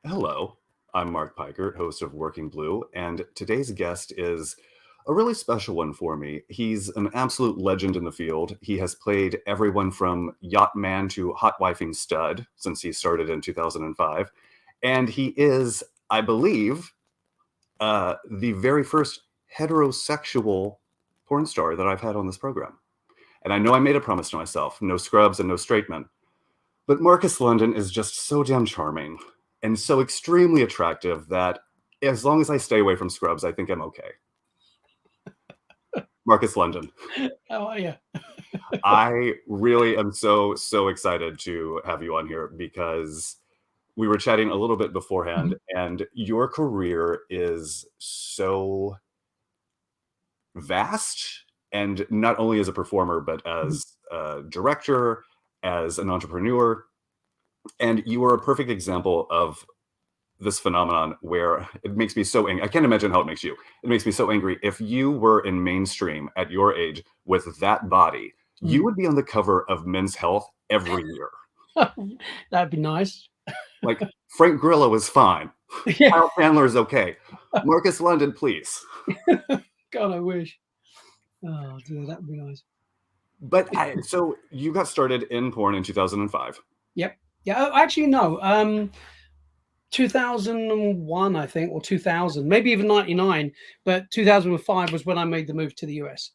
Hello, I'm Mark Peikert, host of Working Blue, and today's guest is a really special one for me. He's an absolute legend in the field. He has played everyone from yacht man to hot wifing stud since he started in 2005. And he is, I believe, the very first heterosexual porn star that I've had on this program. And I know I made a promise to myself, no scrubs and no straight men. But Marcus London is just so damn charming and so extremely attractive that as long as I stay away from scrubs, I think I'm okay. Marcus London, How are you? I really am so excited to have you on here because we were chatting a little bit beforehand, and your career is so vast, and not only as a performer, but as a director, as an entrepreneur. And you are a perfect example of this phenomenon where it makes me so angry. I can't imagine how it makes you. It makes me so angry. If you were in mainstream at your age with that body, you would be on the cover of Men's Health every year. That'd be nice. Like, Frank Grillo is fine. Yeah. Kyle Chandler is okay. Marcus London, please. God, I wish. Oh, dear, that'd be nice. But so you got started in porn in 2005. Yep. Yeah. Actually, no. 2001, I think, or 2000, maybe even 99. But 2005 was when I made the move to the US.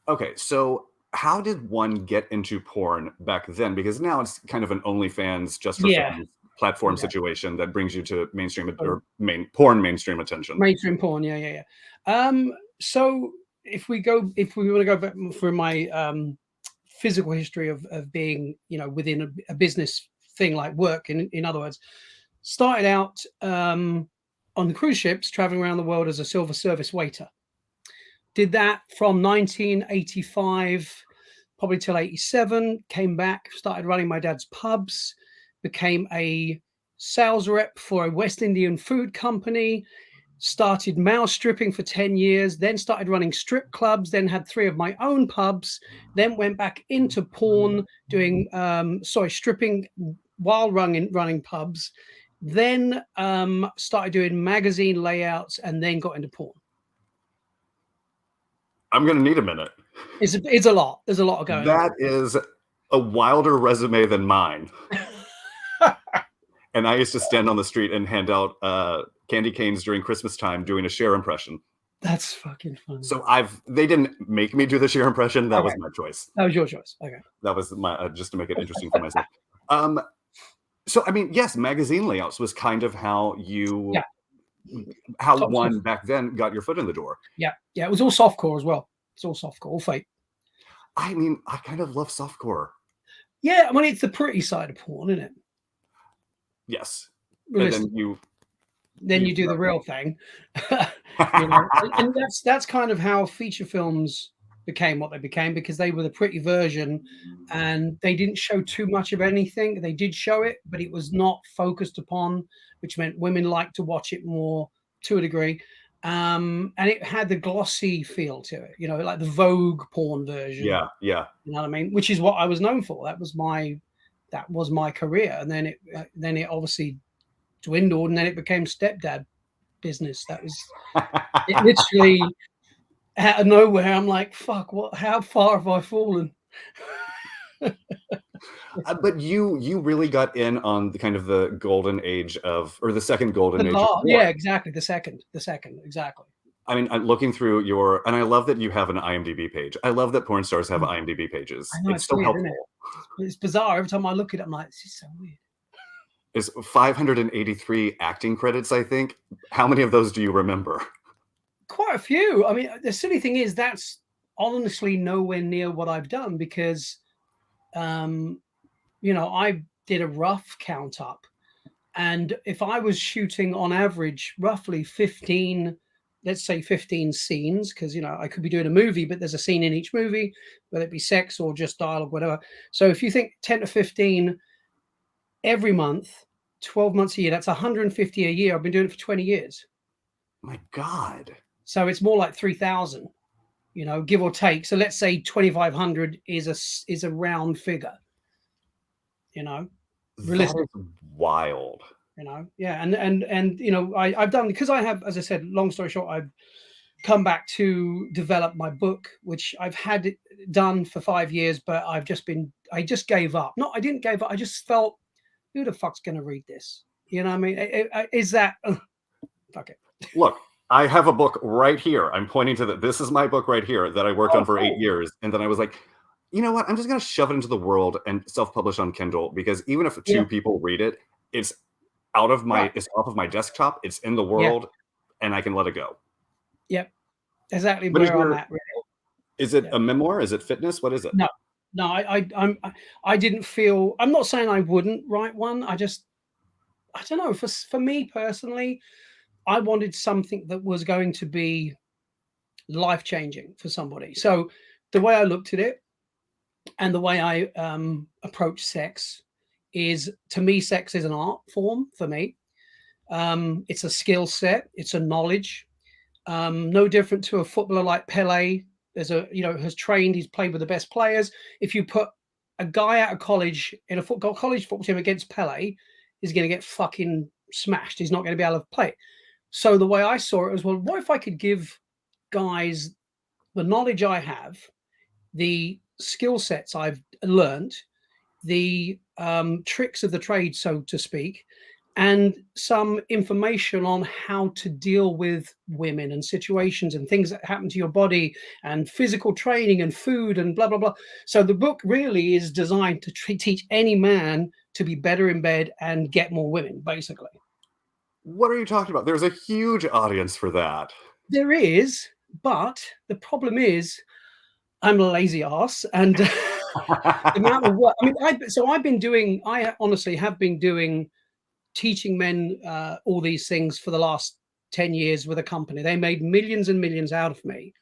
Okay, so how did one get into porn back then? Because now it's kind of an OnlyFans just for fans platform situation that brings you to mainstream or porn mainstream attention. Mainstream porn, yeah. So if we want to go back for my physical history of being, within a business thing like work, in other words, started out on the cruise ships, traveling around the world as a silver service waiter. Did that from 1985 probably till 87, came back, started running my dad's pubs, became a sales rep for a West Indian food company, started mouse stripping for 10 years, then started running strip clubs, then had 3 of my own pubs, then went back into porn, doing stripping while running pubs, then started doing magazine layouts, and then got into porn. I'm going to need a minute. It's a lot. There's a lot of going on. That is a wilder resume than mine. And I used to stand on the street and hand out candy canes during Christmas time doing a Cher impression. That's fucking funny. So they didn't make me do the Cher impression. That was my choice. That was your choice. Okay. That was my just to make it interesting for myself. So I mean, yes, magazine layouts was kind of how you one back then got your foot in the door. Yeah. It was all softcore as well. It's all softcore, all fake. I mean, I kind of love softcore. Yeah, I mean, it's the pretty side of porn, isn't it? Yes. Listen, and then you do the real thing. And that's kind of how feature films became what they became, because they were the pretty version and they didn't show too much of anything. They did show it, but it was not focused upon, which meant women liked to watch it more to a degree. And it had the glossy feel to it, like the Vogue porn version. Yeah. You know what I mean? Which is what I was known for. That was my career. And then it obviously dwindled, and then it became stepdad business. That was it. Literally out of nowhere, I'm like, fuck, how far have I fallen? But you really got in on the kind of the golden age or the second golden age. Yeah, exactly. The second, exactly. I mean, I'm looking through and I love that you have an IMDb page. I love that porn stars have IMDb pages. I know, it's so weird, helpful. It's bizarre. Every time I look at it, I'm like, this is so weird. It's 583 acting credits, I think. How many of those do you remember? Quite a few. I mean, the silly thing is that's honestly nowhere near what I've done, because I did a rough count up, and if I was shooting on average roughly 15 scenes, because I could be doing a movie, but there's a scene in each movie, whether it be sex or just dialogue, whatever. So if you think 10 to 15 every month, 12 months a year, that's 150 a year. I've been doing it for 20 years. My God. So it's more like 3,000, give or take. So let's say 2,500 is a round figure. That is wild. Yeah. And I've done, because I have, as I said, long story short, I've come back to develop my book, which I've had it done for 5 years, but I just gave up. No, I didn't give up. I just felt, who the fuck's going to read this? You know what I mean? Is that, fuck it. Look, I have a book right here. I'm pointing to this is my book right here that I worked on for 8 years. And then I was like, you know what? I'm just going to shove it into the world and self-publish on Kindle, because even if two people read it, it's it's off of my desktop. It's in the world, and I can let it go. Yep. Exactly where I'm at. Really. Is it a memoir? Is it fitness? What is it? No, I didn't feel, I'm not saying I wouldn't write one. I don't know. For me personally, I wanted something that was going to be life-changing for somebody. So the way I looked at it and the way I approach sex is, to me, sex is an art form for me. It's a skill set. It's a knowledge. No different to a footballer like Pele. Has trained. He's played with the best players. If you put a guy out of college in a college football team against Pele, he's going to get fucking smashed. He's not going to be able to play. So the way I saw it was, well, what if I could give guys the knowledge I have, the skill sets I've learned, the tricks of the trade, so to speak, and some information on how to deal with women and situations and things that happen to your body and physical training and food and blah, blah, blah. So the book really is designed to teach any man to be better in bed and get more women, basically. What are you talking about? There's a huge audience for that. There is, but the problem is I'm a lazy ass, and the amount of work. I mean, I honestly have been doing teaching men all these things for the last 10 years with a company. They made millions and millions out of me.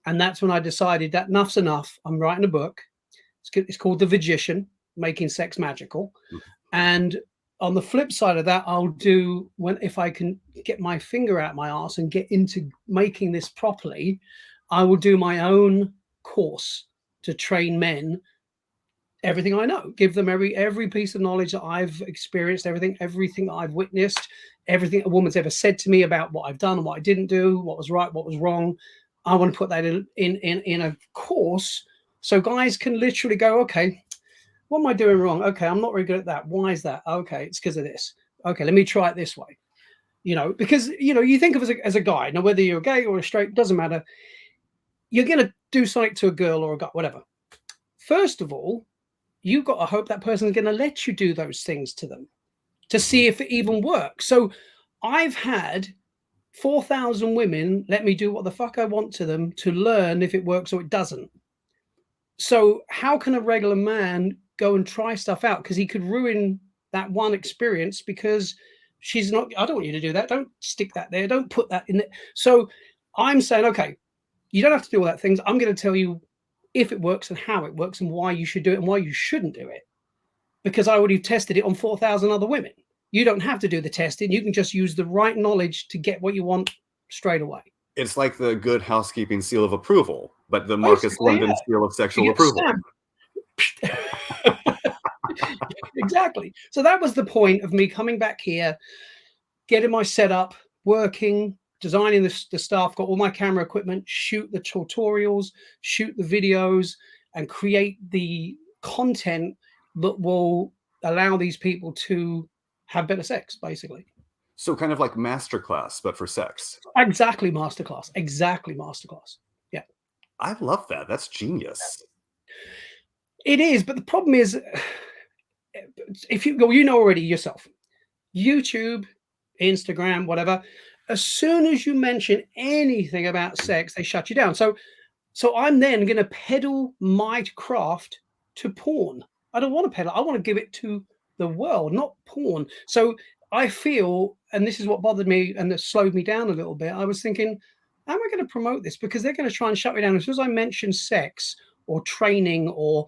And that's when I decided that enough's enough. I'm writing a book. It's called The Vagician, Making Sex Magical. And on the flip side of that, I'll do, if I can get my finger out my ass and get into making this properly, I will do my own course to train men everything I know, give them every piece of knowledge that I've experienced, everything that I've witnessed, everything a woman's ever said to me about what I've done and what I didn't do, what was right, what was wrong. I want to put that in a course so guys can literally go, okay, what am I doing wrong? Okay, I'm not very good at that. Why is that? Okay, it's because of this. Okay, let me try it this way. Because you think of as a guy, now whether you're gay or a straight, doesn't matter. You're gonna do something to a girl or a guy, whatever. First of all, you've got to hope that person's going to let you do those things to them to see if it even works. So I've had 4,000 women let me do what the fuck I want to them to learn if it works or it doesn't. So how can a regular man go and try stuff out? Because he could ruin that one experience because she's not, I don't want you to do that. Don't stick that there. Don't put that in there. So I'm saying, okay, you don't have to do all that things. I'm going to tell you if it works and how it works and why you should do it and why you shouldn't do it, because I already tested it on 4,000 other women. You don't have to do the testing. You can just use the right knowledge to get what you want straight away. It's like the Good Housekeeping seal of approval, but the Marcus London seal of sexual approval. Exactly. So that was the point of me coming back here, getting my setup, working, designing the stuff, got all my camera equipment, shoot the tutorials, shoot the videos, and create the content that will allow these people to have better sex, basically. So kind of like masterclass, but for sex. Exactly, masterclass. Exactly, masterclass. Yeah. I love that. That's genius. It is, but the problem is, if you go, already yourself, YouTube, Instagram, whatever, as soon as you mention anything about sex, they shut you down. So I'm then going to peddle my craft to porn. I don't want to peddle. I want to give it to the world, not porn. So I feel, and this is what bothered me and that slowed me down a little bit. I was thinking, how am I going to promote this? Because they're going to try and shut me down. As soon as I mention sex or training or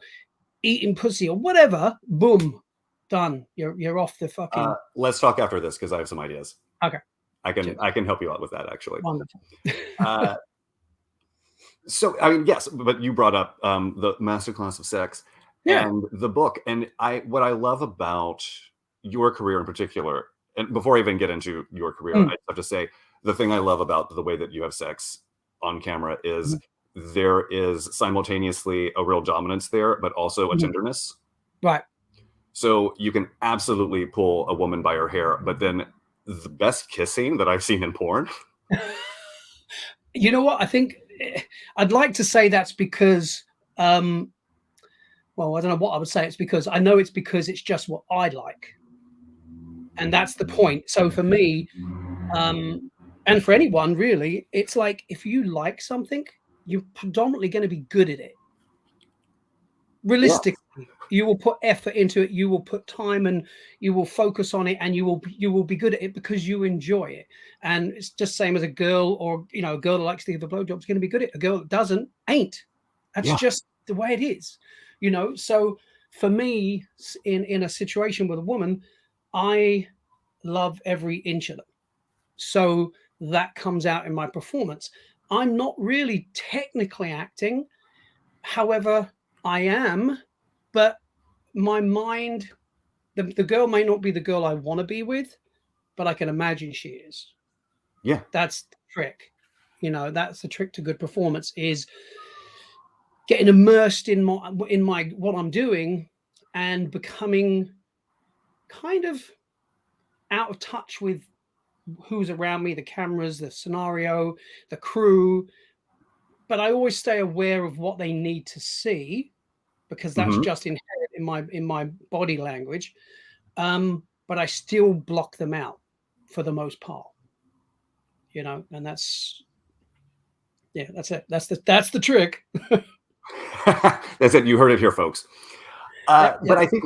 eating pussy or whatever, boom, done. You're off the fucking. Let's talk after this because I have some ideas. Okay. I can help you out with that, actually. Wonderful. So, I mean, yes, but you brought up the masterclass of sex and the book. And what I love about your career in particular and before I even get into your career, I have to say the thing I love about the way that you have sex on camera is there is simultaneously a real dominance there, but also a tenderness. Right. So you can absolutely pull a woman by her hair, but then the best kissing that I've seen in porn. You know what? I think I'd like to say that's because, well, I don't know what I would say. It's because I know it's because it's just what I like. And that's the point. So for me, and for anyone really, it's like if you like something, you're predominantly going to be good at it. Realistically, you will put effort into it, you will put time, and you will focus on it, and you will be good at it because you enjoy it. And it's just same as a girl, or a girl that likes to give a blowjob is going to be good at it. A girl that doesn't ain't. That's just the way it is, So for me, in a situation with a woman, I love every inch of them. So that comes out in my performance. I'm not really technically acting. However, I am, but my mind, the girl may not be the girl I want to be with, but I can imagine she is. Yeah. That's the trick. That's the trick to good performance, is getting immersed in my what I'm doing and becoming kind of out of touch with who's around me, the cameras, the scenario, the crew. But I always stay aware of what they need to see, because that's just inherent in my body language. But I still block them out for the most part, and that's it. That's the trick. That's it. You heard it here, folks. Yep. But I think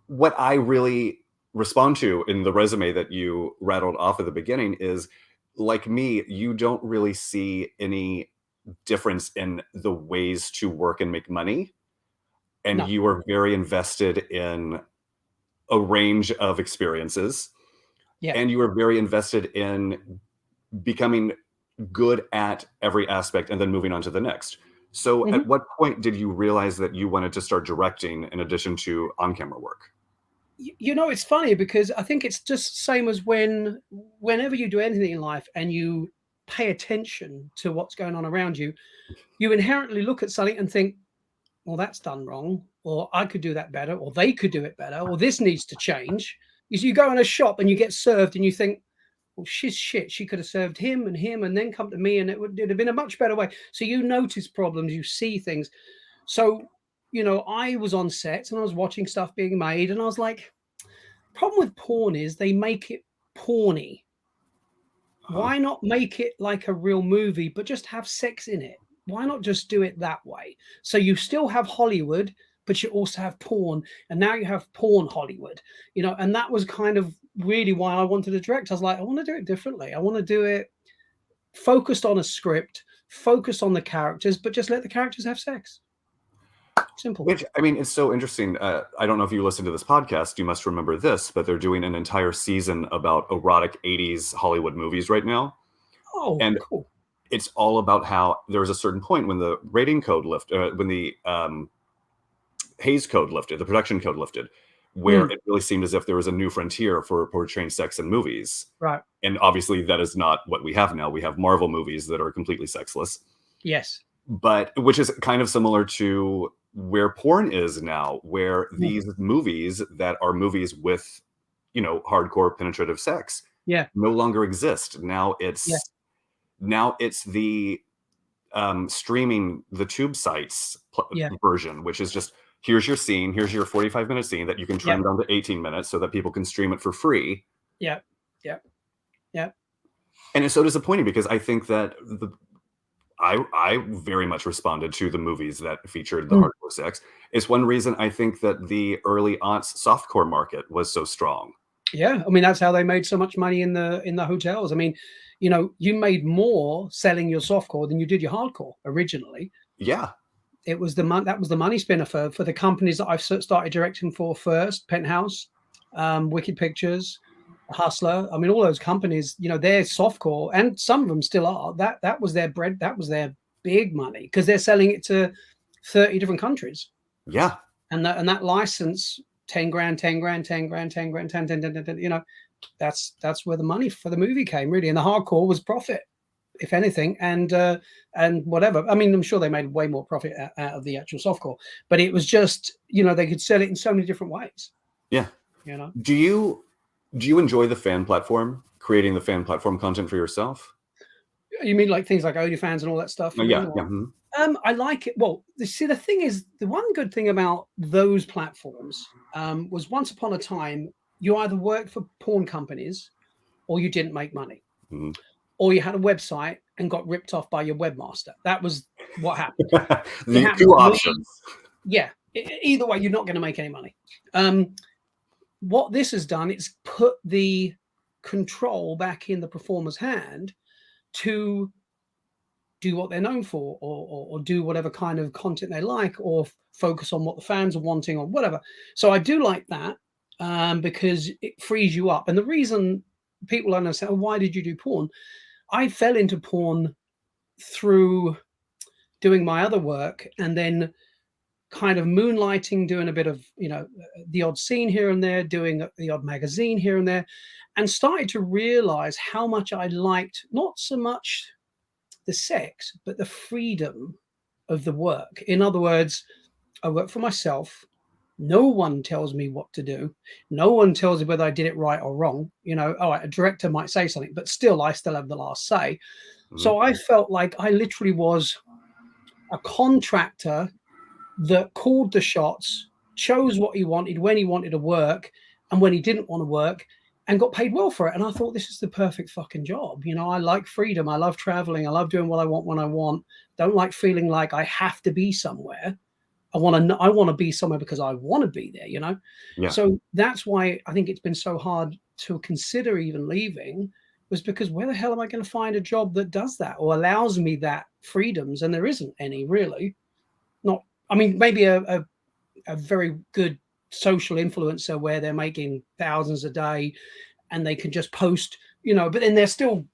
what I really respond to in the resume that you rattled off at the beginning is, like me, you don't really see any difference in the ways to work and make money. And No. you are very invested in a range of experiences. Yeah. And you are very invested in becoming good at every aspect and then moving on to the next. So at what point did you realize that you wanted to start directing in addition to on-camera work? It's funny, because I think it's just the same as whenever you do anything in life and you pay attention to what's going on around you, you inherently look at something and think, well, that's done wrong, or I could do that better, or they could do it better, or this needs to change. You go in a shop and you get served and you think, well, she's shit. She could have served him and then come to me, and it'd have been a much better way. So you notice problems, you see things. So, I was on sets and I was watching stuff being made, and I was like, problem with porn is they make it porny. Why not make it like a real movie, but just have sex in it? Why not just do it that way? So you still have Hollywood, but you also have porn, and now you have porn Hollywood, and that was kind of really why I wanted to direct. I was like, I want to do it differently. I want to do it focused on a script, focused on the characters, but just let the characters have sex. Simple. Which, I mean, it's so interesting. I don't know if you listen to this podcast, you must remember this, but they're doing an entire season about erotic 80s Hollywood movies right now. Oh, and cool. It's all about how there was a certain point when the rating code lifted, when the Hays Code lifted, the production code lifted, where it really seemed as if there was a new frontier for portraying sex in movies. Right. And obviously that is not what we have now. We have Marvel movies that are completely sexless. Yes. But which is kind of similar to where porn is now, where these movies that are movies with, hardcore penetrative sex no longer exist. Now it's the streaming, the tube sites version, which is just, here's your scene, here's your 45-minute scene that you can trim down to 18 minutes so that people can stream it for free. Yeah. And it's so disappointing, because I think that I very much responded to the movies that featured the hardcore sex. It's one reason I think that the early aughts softcore market was so strong. Yeah, I mean, that's how they made so much money in the hotels. I mean, you made more selling your softcore than you did your hardcore originally. Yeah. It was that was the money spinner for the companies that I've started directing for first: Penthouse, Wicked Pictures, Hustler. I mean, all those companies, they're softcore, and some of them still are. That was their bread. That was their big money, because they're selling it to 30 different countries. Yeah. And that license, 10 grand, 10 grand, 10 grand, 10 grand, 10, 10, 10, 10, 10, that's where the money for the movie came, really. And the hardcore was profit, if anything, and whatever. I mean, I'm sure they made way more profit out of the actual softcore, but it was just, you know, they could sell it in so many different ways. Yeah. You know. Do you enjoy the fan platform, creating the fan platform content for yourself? You mean like things like OnlyFans and all that stuff? You Yeah. mean? Yeah. I like it. Well, see, the thing is, the one good thing about those platforms was once upon a time, you either worked for porn companies or you didn't make money, Mhm. or you had a website and got ripped off by your webmaster. That was what happened. The happened two to me. options. Yeah. Either way, you're not going to make any money. What this has done is put the control back in the performer's hand to do what they're known for, or do whatever kind of content they like, or focus on what the fans are wanting, or whatever. So I do like that, because it frees you up. And the reason people understand, why did you do porn? I fell into porn through doing my other work, and then kind of moonlighting, doing a bit of, you know, the odd scene here and there, doing the odd magazine here and there, and started to realize how much I liked not so much the sex, but the freedom of the work. In other words, I work for myself. No one tells me what to do. No one tells me whether I did it right or wrong. You know, all right, a director might say something, but still, I still have the last say. So I felt like I literally was a contractor that called the shots, chose what he wanted, when he wanted to work, and when he didn't want to work, and got paid well for it. And I thought, this is the perfect fucking job. You know, I like freedom. I love traveling. I love doing what I want when I want. Don't like feeling like I have to be somewhere. I want to be somewhere because I want to be there, you know? Yeah. So that's why I think it's been so hard to consider even leaving, was because where the hell am I going to find a job that does that or allows me that freedoms? And there isn't any, really. Not, I mean, maybe a very good social influencer where they're making thousands a day and they can just post, you know, but then they still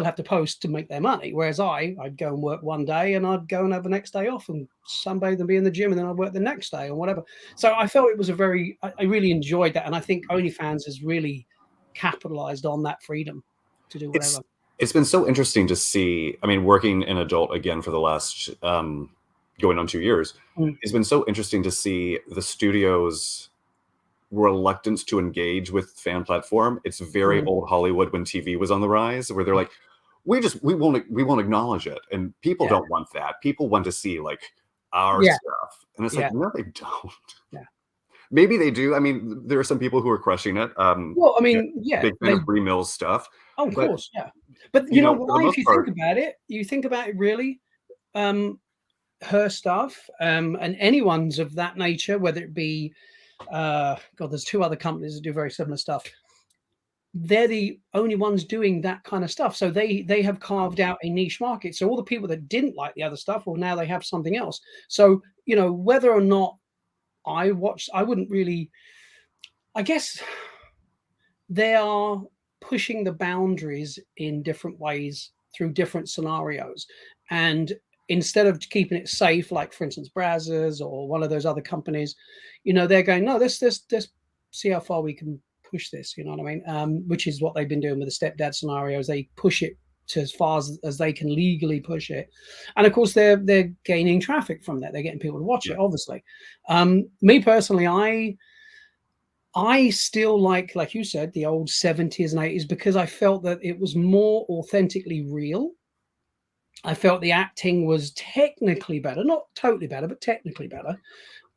have to post to make their money. Whereas I'd go and work one day and I'd go and have the next day off and sunbathe and be in the gym, and then I'd work the next day or whatever. So I felt it was I really enjoyed that. And I think OnlyFans has really capitalized on that freedom to do whatever. It's been so interesting to see. I mean, working in adult again for the last going on 2 years, it's been so interesting to see the studio's reluctance to engage with fan platform. It's very old Hollywood when TV was on the rise, where they're like, we won't acknowledge it, and people don't want that. People want to see like our stuff, and it's like, no, they don't. Yeah. Maybe they do. I mean, there are some people who are crushing it. Well, I mean, big fan of Brie Mills stuff. Oh, of course, yeah. But you know why? If you think about it, really, her stuff, and anyone's of that nature, whether it be, God, there's two other companies that do very similar stuff. They're the only ones doing that kind of stuff. So they have carved out a niche market. So all the people that didn't like the other stuff, well, now they have something else. So, you know, whether or not I wouldn't really, I guess they are pushing the boundaries in different ways through different scenarios. And instead of keeping it safe, like for instance, Brazzers or one of those other companies, you know, they're going, no, let's see how far we can push this, you know what I mean? Which is what they've been doing with the stepdad scenarios. They push it to as far as they can legally push it. And of course, they're gaining traffic from that. They're getting people to watch it, obviously. Me personally, I still like you said, the old 70s and 80s, because I felt that it was more authentically real. I felt the acting was technically better, not totally better, but technically better.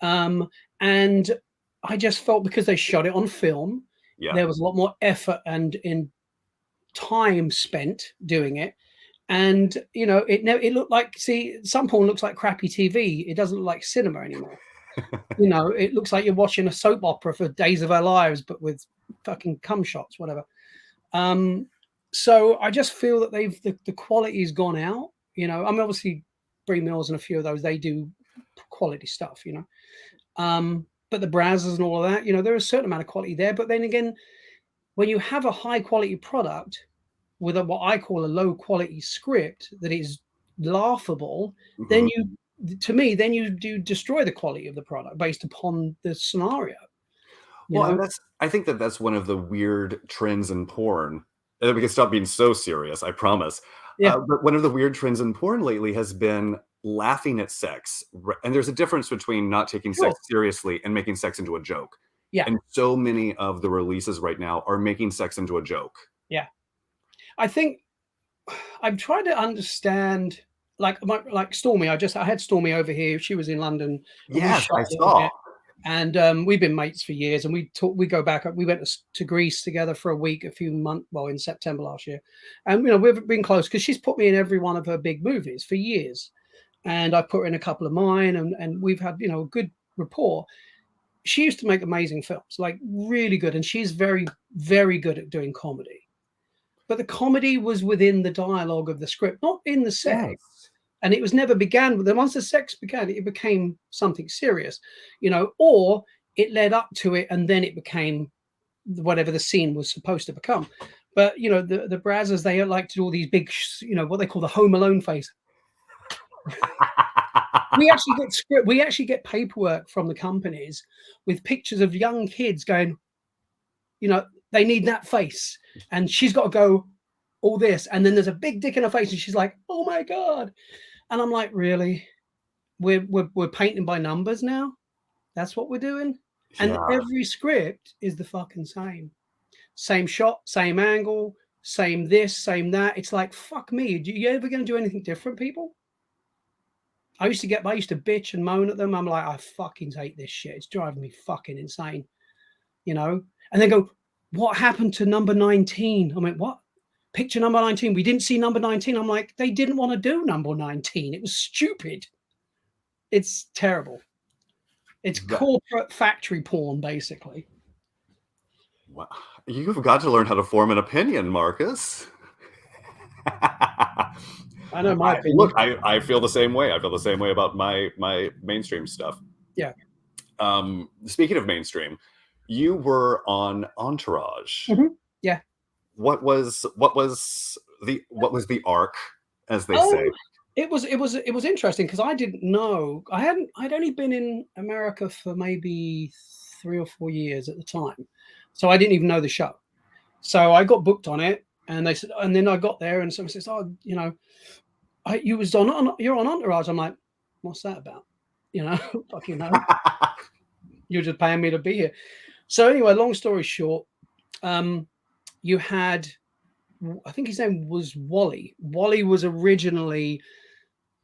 And I just felt because they shot it on film, there was a lot more effort and in time spent doing it. And, you know, it looked like, see, some porn looks like crappy TV. It doesn't look like cinema anymore. You know, it looks like you're watching a soap opera for Days of Our Lives, but with fucking cum shots, whatever. So I just feel that the quality's gone out. You know, I mean, obviously, Brie Mills and a few of those, they do quality stuff, you know. But the Brazzers and all of that, you know, there's a certain amount of quality there. But then again, when you have a high quality product with what I call a low quality script that is laughable, then you do destroy the quality of the product based upon the scenario. You Well, and know? I think that that's one of the weird trends in porn. And we can stop being so serious, I promise. Yeah. But one of the weird trends in porn lately has been laughing at sex. And there's a difference between not taking sex Sure. seriously and making sex into a joke. Yeah. And so many of the releases right now are making sex into a joke. Yeah. I think I'm trying to understand, like Stormy. I had Stormy over here. She was in London, and we Yes, shot I a little saw. bit. And we've been mates for years, and we talk. We go back. We went to Greece together for a week, a few months. Well, in September last year, and we've been close because she's put me in every one of her big movies for years, and I put her in a couple of mine, and we've had a good rapport. She used to make amazing films, like really good, and she's very, very good at doing comedy. But the comedy was within the dialogue of the script, not in the sex. Yes. And it was never began with them. Once the sex began, it became something serious, or it led up to it and then it became whatever the scene was supposed to become. But the Brazzers, they like to do all these big, what they call the Home Alone face. We actually get paperwork from the companies with pictures of young kids going, they need that face, and she's got to go all this, and then there's a big dick in her face, and she's like, oh my God. And I'm like, really? We're painting by numbers now? That's what we're doing? And Yeah. every script is the fucking same. Same shot, same angle, same this, same that. It's like, fuck me. Are you ever going to do anything different, people? I used to bitch and moan at them. I'm like, I fucking hate this shit. It's driving me fucking insane. And they go, what happened to number 19? I went, what? Picture number 19. We didn't see number 19. I'm like, they didn't want to do number 19. It was stupid. It's terrible. It's corporate factory porn, basically. Wow. You've got to learn how to form an opinion, Marcus. I know my opinion. Look, I feel the same way. I feel the same way about my mainstream stuff. Yeah. Speaking of mainstream, you were on Entourage. Mm-hmm. Yeah. What was the arc, as they say? It was interesting because I didn't know. I'd only been in America for maybe 3 or 4 years at the time, so I didn't even know the show. So I got booked on it, and they said, and then I got there, and someone says, "Oh, you're on Entourage." I'm like, "What's that about?" Fucking know. You're just paying me to be here. So anyway, long story short, you had, I think his name was Wally. Wally was originally,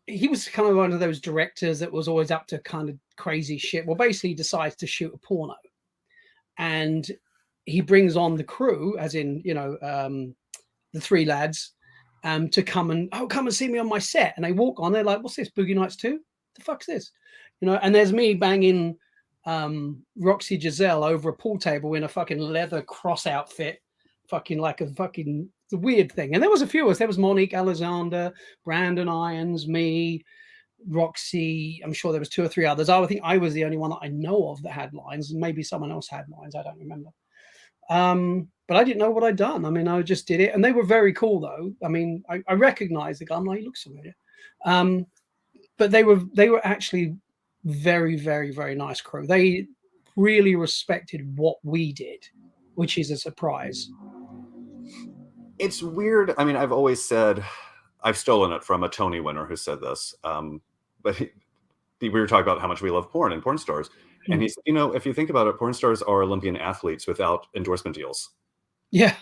he was kind of one of those directors that was always up to kind of crazy shit. Well, basically he decides to shoot a porno, and he brings on the crew, as in, the 3 lads, to come and see me on my set. And they walk on, they're like, what's this, Boogie Nights 2? The fuck's this? And there's me banging Roxy Giselle over a pool table in a fucking leather cross outfit, fucking like a fucking weird thing. And there was a few of us. There was Monique Alexander, Brandon Irons, me, Roxy. I'm sure there was 2 or 3 others. I think I was the only one that I know of that had lines, and maybe someone else had lines. I don't remember. But I didn't know what I'd done. I mean, I just did it, and they were very cool, though. I mean, I recognized the guy. I'm like, he looks familiar. But they were actually very, very, very nice crew. They really respected what we did, which is a surprise. It's weird. I mean, I've always said, I've stolen it from a Tony winner who said this. But we were talking about how much we love porn and porn stars. And he said, if you think about it, porn stars are Olympian athletes without endorsement deals. Yeah.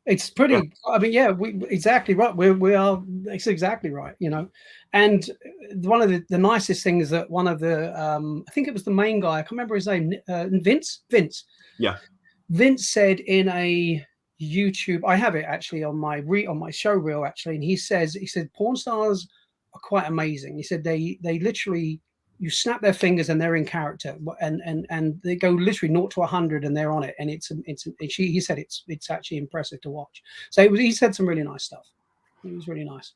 It's pretty, yeah. I mean, yeah, exactly right. We are, it's exactly right, And one of the nicest things that one of the, I think it was the main guy, I can't remember his name, Vince. Yeah. Vince said in a YouTube, I have it actually on my show reel actually, and he said porn stars are quite amazing. He said they literally, you snap their fingers and they're in character, and they go literally 0 to 100 and they're on it, and he said it's actually impressive to watch. So he said some really nice stuff. It was really nice.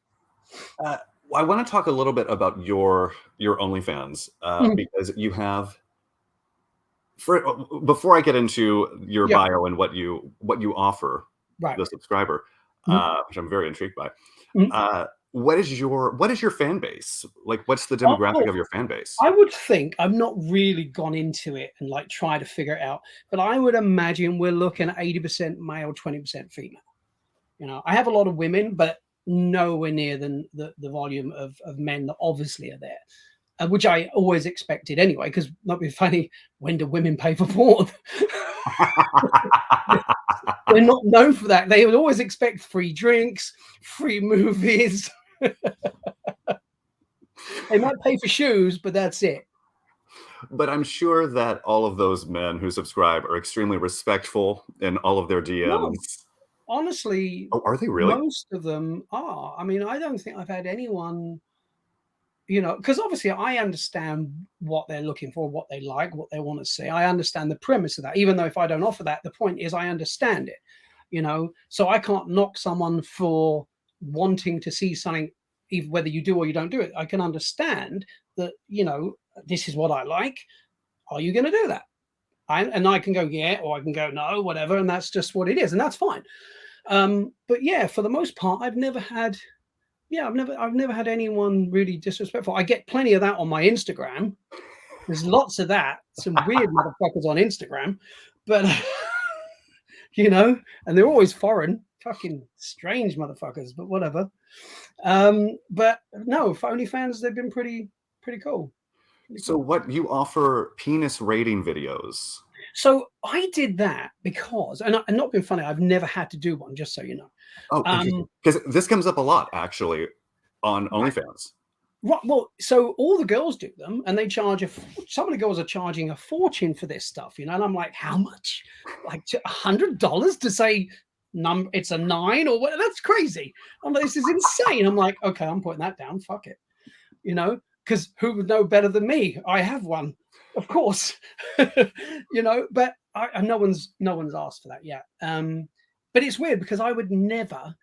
I want to talk a little bit about your OnlyFans because you have. Before I get into your bio and what you offer the subscriber, which I'm very intrigued by, what is your fan base? Like, what's the Oh, demographic oh, of your fan base? I would think I've not really gone into it and like try to figure it out, but I would imagine we're looking at 80% male, 20% female. You know, I have a lot of women, but nowhere near the volume of men that obviously are there, which I always expected anyway. Because not be funny, when do women pay for porn? They're not known for that. They would always expect free drinks, free movies. They might pay for shoes, but that's it. But I'm sure that all of those men who subscribe are extremely respectful in all of their No, DMs. honestly, Oh, are they really? most of them are. I mean, I don't think I've had anyone, you know, because obviously I understand what they're looking for, what they like, what they want to see. I understand the premise of that, even though if I don't offer that, the point is I understand it, you know. So I can't knock someone for wanting to see something, even whether you do or you don't do it. I can understand that, you know, this is what I like. Are you going to do that? And I can go, yeah, or I can go, no, whatever. And that's just what it is. And that's fine. But yeah, for the most part, I've never had had anyone really disrespectful. I get plenty of that on my Instagram. There's lots of that. Some weird motherfuckers on Instagram, but you know, and they're always foreign, fucking strange motherfuckers. But whatever. But no, for OnlyFans, they've been pretty cool. So what you offer penis rating videos? So I did that because, and not being funny, I've never had to do one, just so you know. Oh, interesting. Because this comes up a lot actually on OnlyFans. Right, well, so all the girls do them, and they charge some of the girls are charging a fortune for this stuff, you know. And I'm like, how much? Like $100 to say it's a 9 or what? That's crazy. I'm like, this is insane. I'm like, okay, I'm putting that down. Fuck it, you know, because who would know better than me? I have one, of course, you know. But no one's asked for that yet. But it's weird because I would never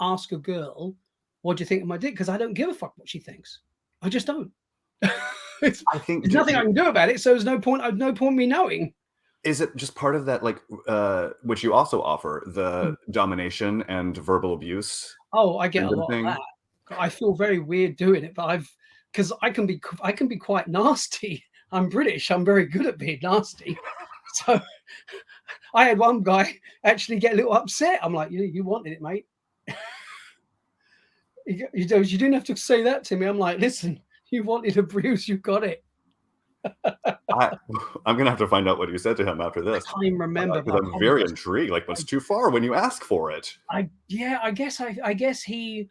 ask a girl, what do you think of my dick? Because I don't give a fuck what she thinks. I just don't. I think there's nothing I can do about it, so there's no point me knowing. Is it just part of that, like, which you also offer, the domination and verbal abuse? Oh, I get a lot of that. I feel very weird doing it, but because I can be quite nasty. I'm British. I'm very good at being nasty. So I had one guy actually get a little upset. I'm like, you wanted it, mate. You didn't have to say that to me. I'm like, listen, you wanted a bruise, you got it. I'm gonna have to find out what you said to him after this. I can't even remember. Because I'm very intrigued. Like, what's too far when you ask for it? I guess he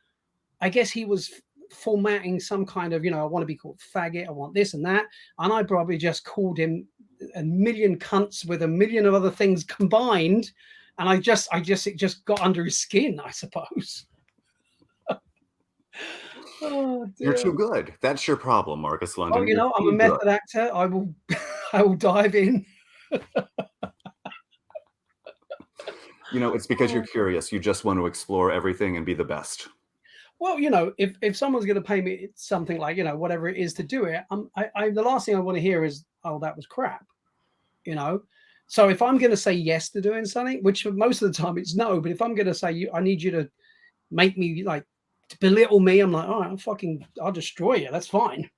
was formatting some kind of, you know, I want to be called faggot, I want this and that, and I probably just called him a million cunts with a million of other things combined, and it just got under his skin, I suppose. Oh, you're too good. That's your problem, Marcus London. Oh, you know, I'm a method actor. I will dive in. You know, it's because you're curious. You just want to explore everything and be the best. Well, you know, if someone's going to pay me something like, you know, whatever it is to do it, the last thing I want to hear is, oh, that was crap, you know. So if I'm going to say yes to doing something, which most of the time it's no, but if I'm going to say, I need you to make me like, to belittle me, I'm like, all right, I'll destroy you. That's fine.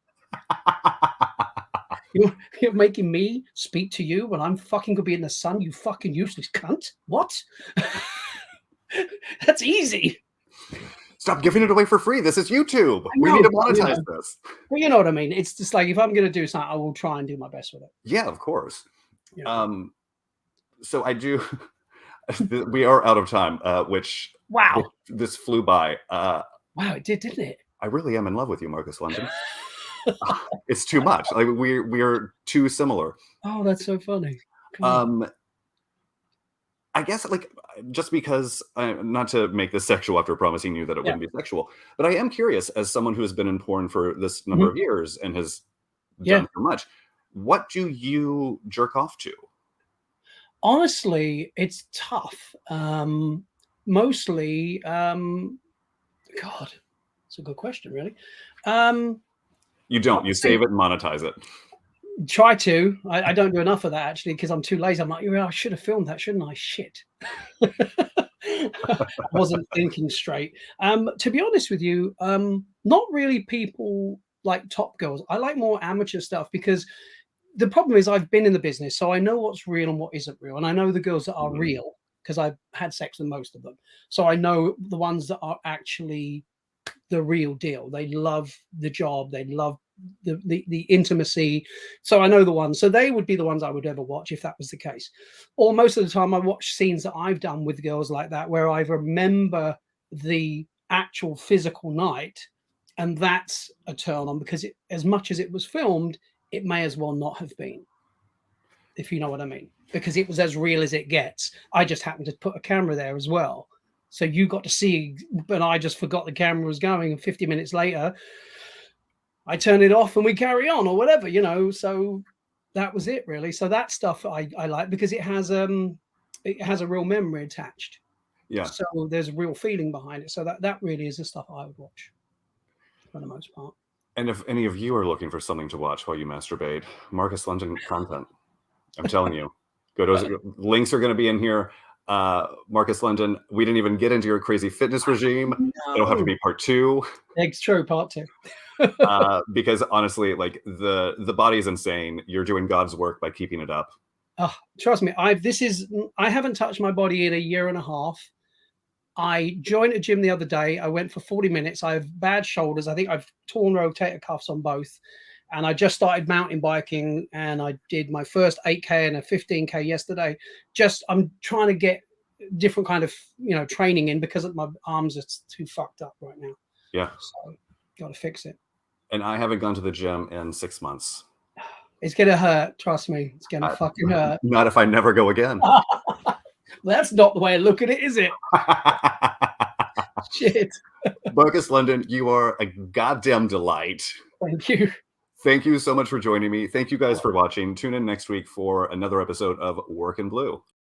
You're making me speak to you when I'm fucking gonna be in the sun, you fucking useless cunt. What? That's easy. Stop giving it away for free. This is YouTube. We need to monetize this. Well, you know what I mean. It's just like, if I'm gonna do something, I will try and do my best with it. Yeah, of course. Yeah. So I do. We are out of time. Which wow, this flew by. Wow, it did, didn't it? I really am in love with you, Marcus London. It's too much. Like, we're too similar. Oh, that's so funny. I guess, like, just because, not to make this sexual after promising you that it wouldn't be sexual, but I am curious, as someone who has been in porn for this number of years and has done so much, what do you jerk off to? Honestly, it's tough. Mostly, God, it's a good question, really. You don't. You save it and monetize it. Try to. I don't do enough of that, actually, because I'm too lazy. I'm like, I should have filmed that, shouldn't I? Shit. I wasn't thinking straight. To be honest with you, not really people like top girls. I like more amateur stuff because the problem is I've been in the business, so I know what's real and what isn't real, and I know the girls that are Mhm. real because I've had sex with most of them. So I know the ones that are actually the real deal. They love the job. They love the intimacy. So I know the ones. So they would be the ones I would ever watch if that was the case. Or most of the time, I watch scenes that I've done with girls like that where I remember the actual physical night, and that's a turn on because as much as it was filmed, it may as well not have been, if you know what I mean, because it was as real as it gets. I just happened to put a camera there as well. So you got to see, but I just forgot the camera was going. And 50 minutes later, I turn it off and we carry on or whatever, you know. So that was it really. So that stuff I like because it has a real memory attached. Yeah. So there's a real feeling behind it. So that really is the stuff I would watch for the most part. And if any of you are looking for something to watch while you masturbate, Marcus London content. I'm telling you, go to links are going to be in here. Marcus London, we didn't even get into your crazy fitness regime. It'll have to No, be part 2 it's true, part 2. because honestly, like the body is insane. You're doing God's work by keeping it up. Oh, trust me, I haven't touched my body in a year and a half. I joined a gym the other day. I went for 40 minutes. I have bad shoulders. I think I've torn rotator cuffs on both. And I just started mountain biking and I did my first 8K and a 15K yesterday. I'm trying to get different kind of, training in because my arms are too fucked up right now. Yeah. So got to fix it. And I haven't gone to the gym in 6 months. It's going to hurt. Trust me. It's going to fucking hurt. Not if I never go again. That's not the way to look at it, is it? Shit. Marcus London, you are a goddamn delight. Thank you. Thank you so much for joining me. Thank you guys for watching. Tune in next week for another episode of Work in Blue.